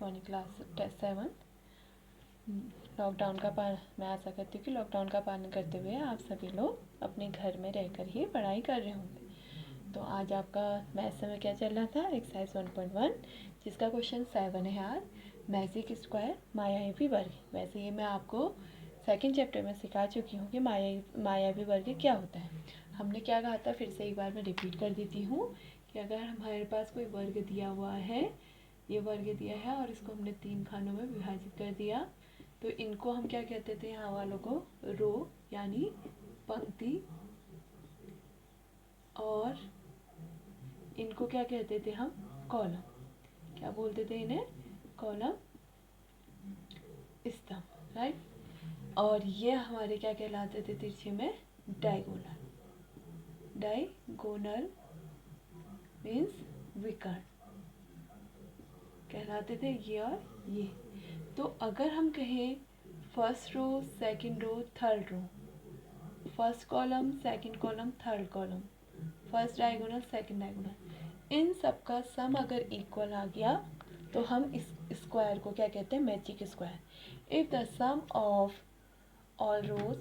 Morning class test 7। Lockdown का पालन, मैं आशा करती हूँ कि लॉकडाउन का पालन करते हुए आप सभी लोग अपने घर में रहकर ही पढ़ाई कर रहे होंगे। तो आज आपका मैथ्स में क्या चल रहा था, एक्सरसाइज 1.1, जिसका क्वेश्चन 7 है यार, मैजिक स्क्वायर मायावी वर्ग। वैसे ये मैं आपको सेकंड चैप्टर में सिखा चुकी हूँ कि मायावी वर्ग क्या होता है। हमने क्या कहा था, फिर से एक बार मैं रिपीट कर देती हूँ कि अगर हमारे पास कोई वर्ग दिया हुआ है, ये वर्ग दिया है और इसको हमने 3 खानों में विभाजित कर दिया, तो इनको हम क्या कहते थे, यहाँ वालों को रो यानी पंक्ति, और इनको क्या कहते थे हम, कॉलम। क्या बोलते थे इन्हें, कॉलम स्तंभ, राइट। और ये हमारे क्या कहलाते थे तिरछे में, डायगोनल। डायगोनल मीन्स विकर्ण कहलाते थे ये और ये। तो अगर हम कहें first row, second row, third row, first column, second column, third column, first diagonal, second diagonal, इन सब का सम अगर इक्वल आ गया तो हम इस स्क्वायर को क्या कहते हैं, magic square. If the sum of all rows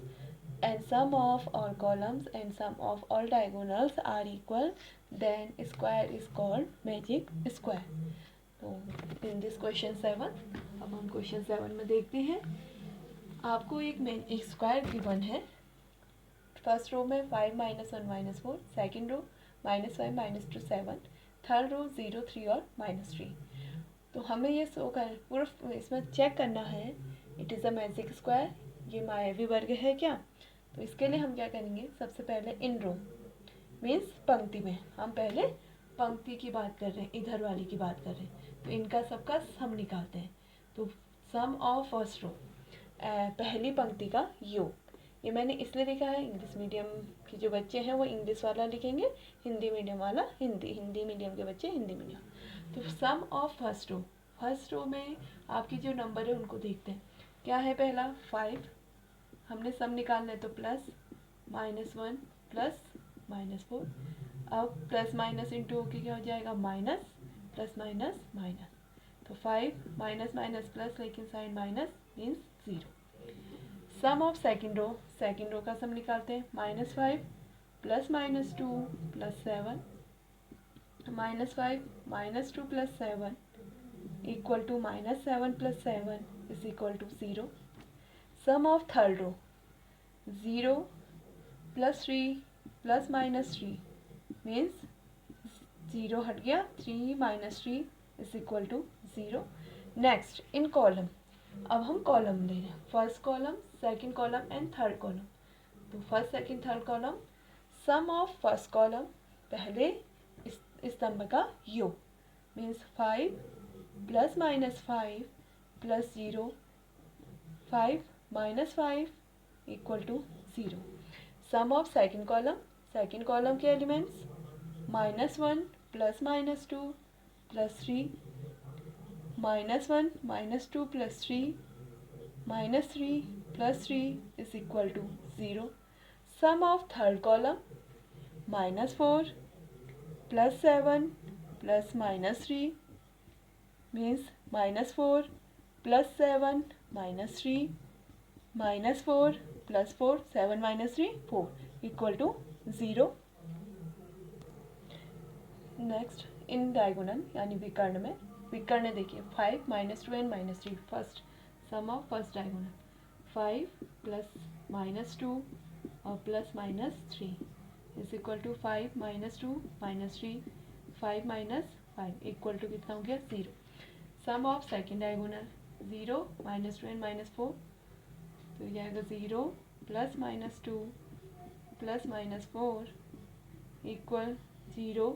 and sum of all columns and sum of all diagonals are equal, then square is called magic square. तो in this question 7, अब हम क्वेश्चन 7 में देखते हैं। आपको एक स्क्वायर गिवन है। First row में 5 -1 -4, सेकेंड रो -5 -2 7, थर्ड रो 0 3 और -3। तो हमें ये पूरा इसमें चेक करना है, it is a magic square, ये मायावी वर्ग है क्या। तो इसके लिए हम क्या करेंगे, सबसे पहले इन रो मीन्स पंक्ति में, हम पहले पंक्ति की बात कर रहे हैं, इधर वाली की बात कर रहे हैं, तो इनका सबका सम निकालते हैं। तो सम ऑफ फर्स्ट रो, पहली पंक्ति का योग। ये मैंने इसलिए लिखा है, इंग्लिश मीडियम के जो बच्चे हैं वो इंग्लिश वाला लिखेंगे, हिंदी मीडियम वाला हिंदी मीडियम के बच्चे हिंदी मीडियम। तो sum of first row, first row में आपकी जो नंबर है उनको देखते हैं। क्या है, पहला 5, हमने सम निकालना है तो प्लस -1 प्लस -4। अब प्लस माइनस इंटू होके क्या हो जाएगा, माइनस, प्लस माइनस माइनस। तो 5 माइनस माइनस प्लस, लेकिन sign minus means 0। Sum of second row का सम निकालते हैं, -5 plus -2 plus 7, -5 -2 plus 7 equal to -7 plus 7 is equal to 0। Sum of third row, 0 plus 3 plus -3 means 0 हट गया, 3 -3 is equal to 0। Next in column, अब हम column ले रहे हैं, first column, second column and third column. तो first second third column, sum of first column, पहले स्तंभ का योग means 5 plus -5 plus 0, 5 -5 equal to 0। Sum of second column के elements, -1 plus -2 plus 3, -1 -2 plus 3, -3 plus 3 is equal to 0। Sum of third column, -4 plus 7 plus -3 means -4 plus 7 -3, -4 plus 4, 7 -3 4 equal to 0। Next in diagonal यानी विकर्ण में, विकर्ण देखिए 5 -2 and -3, first sum of first diagonal, 5 plus -2 और plus -3 is equal to 5 -2 -3, 5 -5 equal to कितना हो गया, 0। Sum of second diagonal, 0 -2 and -4, तो जाएगा 0 प्लस -2 प्लस -4 इक्वल 0,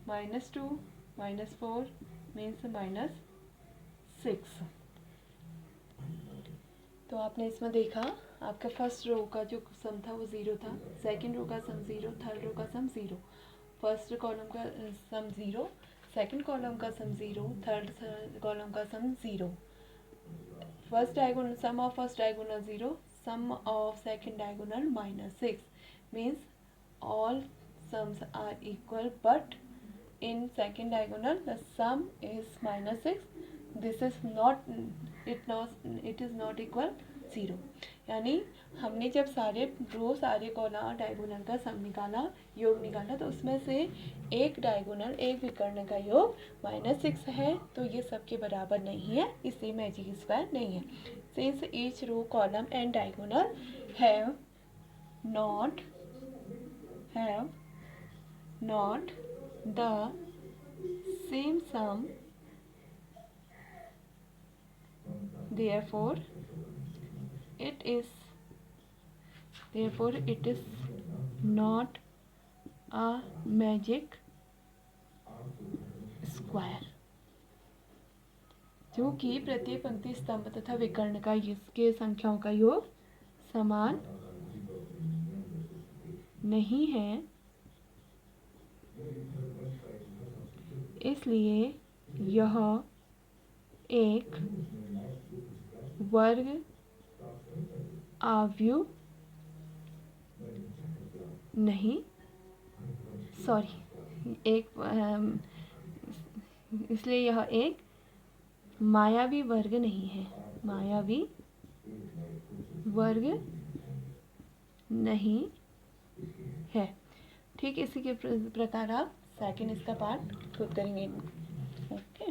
-2 -4 मीन्स -6। तो आपने इसमें देखा, आपका फर्स्ट रो का जो सम था वो 0 था, सेकंड रो का सम 0, थर्ड रो का सम 0, फर्स्ट कॉलम का सम 0, सेकंड कॉलम का सम 0, थर्ड कॉलम का sum 0। First diagonal, sum of first diagonal 0, sum of second diagonal -6 means all sums are equal but in second diagonal the sum is -6. This is not it is not equal 0. यानी हमने जब सारे रो सारे column diagonal का सम निकाला, योग निकाला, तो उसमें से एक डायगोनल एक विकर्ण का योग -6 है, तो ये सबके बराबर नहीं है, इसलिए मैजिक स्क्वायर नहीं है. Since each row column and diagonal have not the same sum, therefore it is not a magic square. क्योंकि प्रत्येक पंक्ति स्तंभ तथा विकर्ण का इसके संख्याओं का योग समान नहीं है, इसलिए यह एक वर्ग आव्यूह नहीं, इसलिए यह एक मायावी वर्ग नहीं है, मायावी वर्ग नहीं है. ठीक, इसी के प्रकार आप सेकंड इसका पार्ट खुद करेंगे. Okay.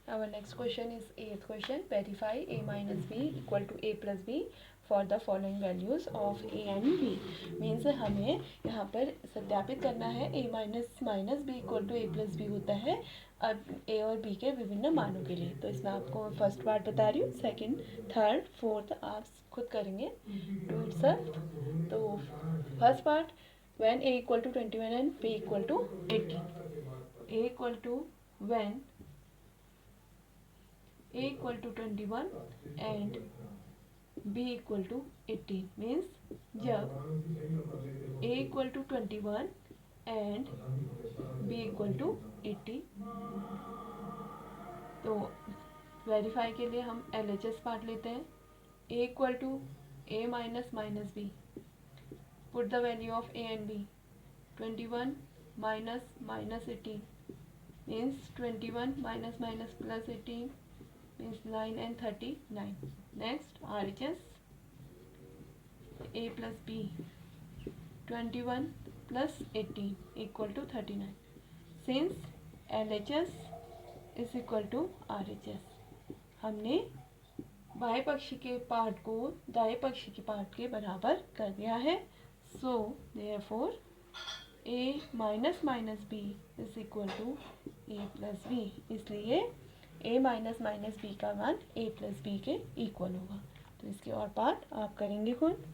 Our next question is 8th question. Verify a minus b equal to a plus b for the following values of a and b. Means हमें यहाँ पर सत्यापित करना है a minus b equal to a plus b होता है अब a और b के विभिन्न मानों के लिए. तो इसमें आपको फर्स्ट पार्ट बता रही हूँ, सेकंड, थर्ड, फोर्थ आप खुद करेंगे टू इटसेल्फ. तो first part, when a equal to 21 and b equal to 18. a equal to when a equal to 21 and b equal to 18 means जब a equal to 21 and b equal to 18. तो verify के लिए हम LHS part लेते हैं. a equal to a minus b. Put the value of a and b. 21 minus 18 means 21 minus plus 18 means 9 and 39. Next, RHS a plus b. 21 plus 18 equal to 39. Since LHS is equal to RHS, हमने बाएं पक्ष के part को दाएं पक्ष के part के बराबर कर दिया है. So therefore a minus b is equal to a plus b. इसलिए a minus b का मान a plus b के इक्वल होगा. तो इसके और पार्ट आप करेंगे खुद.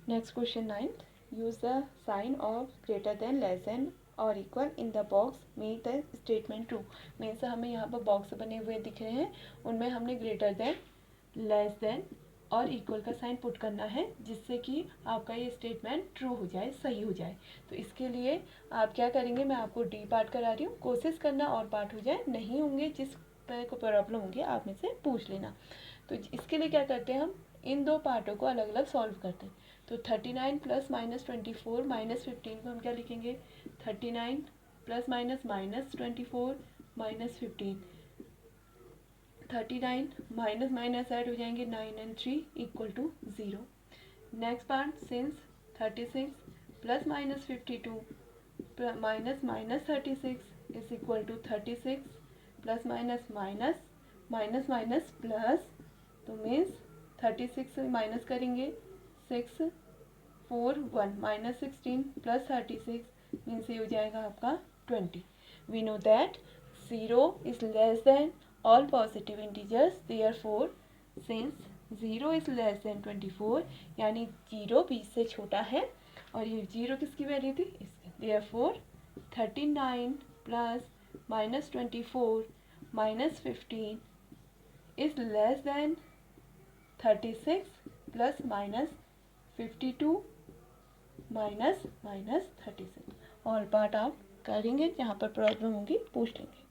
Next question 9th. Use the sign of greater than, less than और equal in the box, make the statement true. Means हमें यहाँ पर बॉक्स बने हुए दिख रहे हैं, उनमें हमने ग्रेटर देन, लेस देन और इक्वल का साइन पुट करना है, जिससे कि आपका ये स्टेटमेंट ट्रू हो जाए, सही हो जाए. तो इसके लिए आप क्या करेंगे, मैं आपको डी पार्ट करा रही हूँ, कोशिश करना और पार्ट हो जाए. नहीं होंगे, जिस पर को प्रॉब्लम होगी आप में से पूछ लेना. तो इसके लिए क्या करते हैं, हम इन दो पार्टों को अलग अलग सॉल्व करते हैं. तो 39 प्लस माइनस 24 माइनस 15 को हम क्या लिखेंगे, 39 plus minus -24 minus 15. 39 minus minus add हो जाएंगे, 9 and 3 equal to 0. Next part, since 36 plus minus 52 minus 36 is equal to 36 plus minus minus minus plus. तो मीन्स 36 से माइनस करेंगे, 6 4 1 माइनस 16 प्लस 36 मीन्स ये हो जाएगा आपका 20. We know that 0 is less than all positive integers, therefore since 0 is less than 24 यानी 0 20 से छोटा है और ये 0 किसकी वैल्यू थी, इसकी. therefore 39 plus minus 24 minus 15 is less then 36 plus minus 52 minus 36. All part आप करेंगे, जहाँ पर प्रॉब्लम होगी पूछ लेंगे.